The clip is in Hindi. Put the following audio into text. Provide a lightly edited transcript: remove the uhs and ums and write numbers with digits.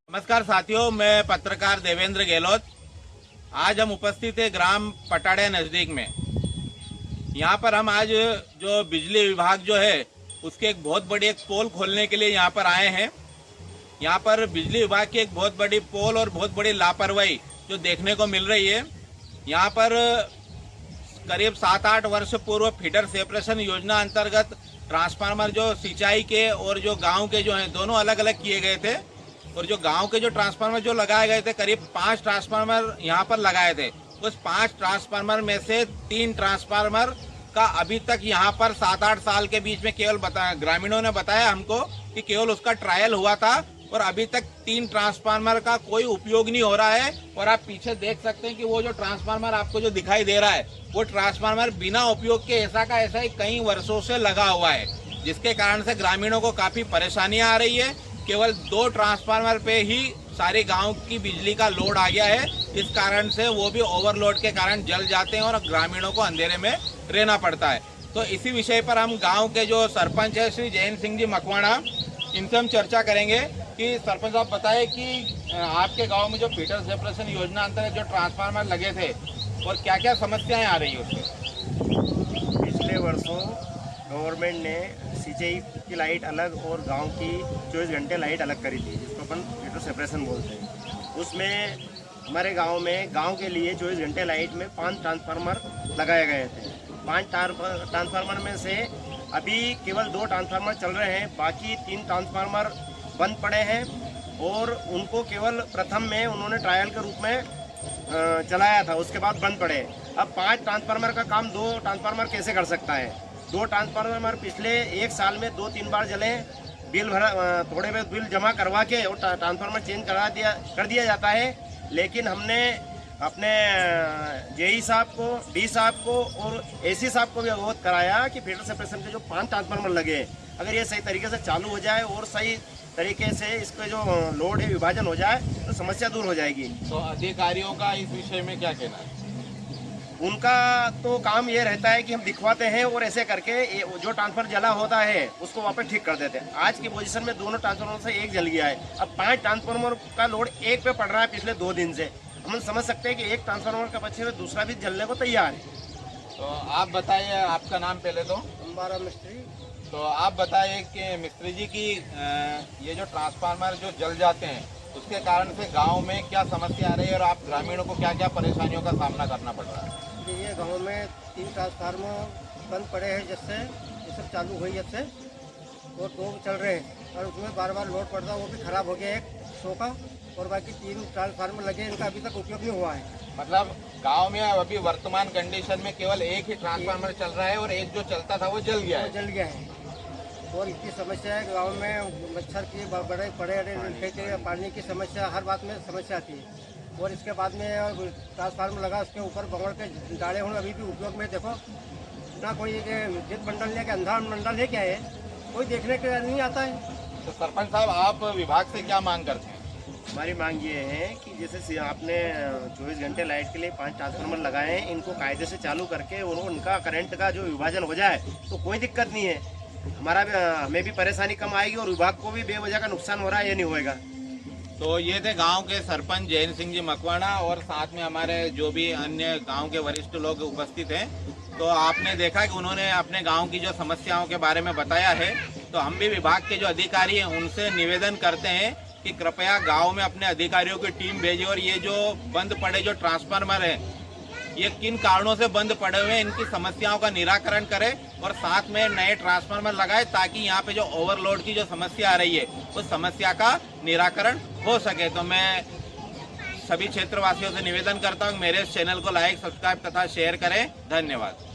नमस्कार साथियों, मैं पत्रकार देवेंद्र गहलोत। आज हम उपस्थित है ग्राम पटाड़े नज़दीक में। यहाँ पर हम आज जो बिजली विभाग जो है उसके एक बहुत बड़ी एक पोल खोलने के लिए यहाँ पर आए हैं। यहाँ पर बिजली विभाग की एक बहुत बड़ी पोल और बहुत बड़ी लापरवाही जो देखने को मिल रही है। यहाँ पर करीब 7-8 वर्ष पूर्व फीडर सेपरेशन योजना अंतर्गत ट्रांसफार्मर जो सिंचाई के और जो गाँव के जो हैं दोनों अलग अलग किए गए थे। और जो गांव के जो ट्रांसफार्मर जो लगाए गए थे, करीब 5 ट्रांसफार्मर यहाँ पर लगाए थे। उस 5 ट्रांसफार्मर में से 3 ट्रांसफार्मर का अभी तक यहाँ पर 7-8 साल के बीच में केवल ग्रामीणों ने बताया हमको कि केवल उसका ट्रायल हुआ था और अभी तक 3 ट्रांसफार्मर का कोई उपयोग नहीं हो रहा है। और आप पीछे देख सकते हैं कि वो जो ट्रांसफार्मर आपको जो दिखाई दे रहा है वो ट्रांसफार्मर बिना उपयोग के ऐसा का ऐसा ही कई वर्षों से लगा हुआ है, जिसके कारण से ग्रामीणों को काफी परेशानियां आ रही है। केवल 2 ट्रांसफार्मर पे ही सारे गांव की बिजली का लोड आ गया है। इस कारण से वो भी ओवरलोड के कारण जल जाते हैं और ग्रामीणों को अंधेरे में रहना पड़ता है। तो इसी विषय पर हम गांव के जो सरपंच है श्री जैन सिंह जी मकवाणा, इनसे हम चर्चा करेंगे कि सरपंच साहब बताए कि आपके गाँव में जो फीडर सेपरेशन योजना अंतर्गत जो ट्रांसफार्मर लगे थे और क्या क्या समस्याएं आ रही है उससे। पिछले वर्षों गवर्नमेंट ने सिंचाई की लाइट अलग और गांव की 24 घंटे लाइट अलग करी थी, जिसको अपन फीडर सेपरेशन बोलते हैं। उसमें हमारे गांव में गांव के लिए 24 घंटे लाइट में 5 ट्रांसफार्मर लगाए गए थे। 5 ट्रांसफार्मर में से अभी केवल 2 ट्रांसफार्मर चल रहे हैं, बाकी 3 ट्रांसफार्मर बंद पड़े हैं और उनको केवल प्रथम में उन्होंने ट्रायल के रूप में चलाया था, उसके बाद बंद पड़े। अब 5 ट्रांसफार्मर का काम 2 ट्रांसफार्मर कैसे कर सकता है। 2 ट्रांसफार्मर पिछले 1 साल में 2-3 बार जले, बिल भरा, थोड़े बहुत बिल जमा करवा के और ट्रांसफार्मर चेंज कर दिया जाता है। लेकिन हमने अपने जेई साहब को, डी साहब को और एसी साहब को भी अवगत कराया कि फीडर सेपरेशन के जो 5 ट्रांसफार्मर लगे, अगर ये सही तरीके से चालू हो जाए और सही तरीके से इसका जो लोड है विभाजन हो जाए तो समस्या दूर हो जाएगी। तो अधिकारियों का इस विषय में क्या कहना है। उनका तो काम ये रहता है कि हम दिखवाते हैं और ऐसे करके जो ट्रांसफर जला होता है उसको वापस ठीक कर देते हैं। आज की पोजीशन में दोनों ट्रांसफार्मर से एक जल गया है। अब 5 ट्रांसफार्मर का लोड एक पे पड़ रहा है पिछले 2 दिन से। हम समझ सकते हैं कि एक ट्रांसफार्मर का बचे हुए दूसरा भी जलने को तैयार है। तो आप बताइए, आपका नाम पहले तो। हमारा मिस्त्री। तो आप बताइए कि मिस्त्री जी की ये जो ट्रांसफार्मर जो जल जाते हैं उसके कारण से गांव में क्या समस्या आ रही है और आप ग्रामीणों को क्या क्या परेशानियों का सामना करना पड़ रहा है। ये गांव में 3 ट्रांसफार्मर बंद पड़े हैं, जिससे ये सब चालू हुई जब से, और 2 चल रहे हैं और उसमें बार बार लोड पड़ता है, वो भी खराब हो गया एक 100 का। और बाकी 3 ट्रांसफार्मर लगे, इनका अभी तक उपयोग नहीं हुआ है। मतलब गांव में अभी वर्तमान कंडीशन में केवल एक ही ट्रांसफार्मर चल रहा है और एक जो चलता था वो जल गया है। जल गया है और इतनी समस्या है गांव में, मच्छर की बड़े बड़े पानी की समस्या, हर बात में समस्या आती है। और इसके बाद में ट्रांसफार्मर लगा, उसके ऊपर बगड़ के डाले हुए अभी भी उपयोग में। देखो ना कोई विद्युत मंडल है कि अंधा मंडल है क्या है, कोई देखने के नहीं आता है। तो सरपंच साहब, आप विभाग से क्या मांग करते हैं। हमारी मांग ये है कि जैसे आपने 24 घंटे लाइट के लिए 5 ट्रांसफार्मर लगाए हैं, इनको कायदे से चालू करके और उनका करंट का जो विभाजन हो जाए तो कोई दिक्कत नहीं है। हमें भी परेशानी कम आएगी और विभाग को भी बेवजह का नुकसान हो रहा है ये नहीं होएगा। तो ये थे गांव के सरपंच जैन सिंह जी मकवाणा और साथ में हमारे जो भी अन्य गांव के वरिष्ठ लोग उपस्थित हैं। तो आपने देखा कि उन्होंने अपने गांव की जो समस्याओं के बारे में बताया है। तो हम भी विभाग के जो अधिकारी हैं उनसे निवेदन करते हैं कि कृपया गांव में अपने अधिकारियों की टीम भेजें और ये जो बंद पड़े जो ट्रांसफार्मर है ये किन कारणों से बंद पड़े हुए हैं, इनकी समस्याओं का निराकरण करें और साथ में नए ट्रांसफार्मर लगाए ताकि यहाँ पे जो ओवरलोड की जो समस्या आ रही है उस समस्या का निराकरण हो सके। तो मैं सभी क्षेत्रवासियों से निवेदन करता हूँ मेरे इस चैनल को लाइक, सब्सक्राइब तथा शेयर करें। धन्यवाद।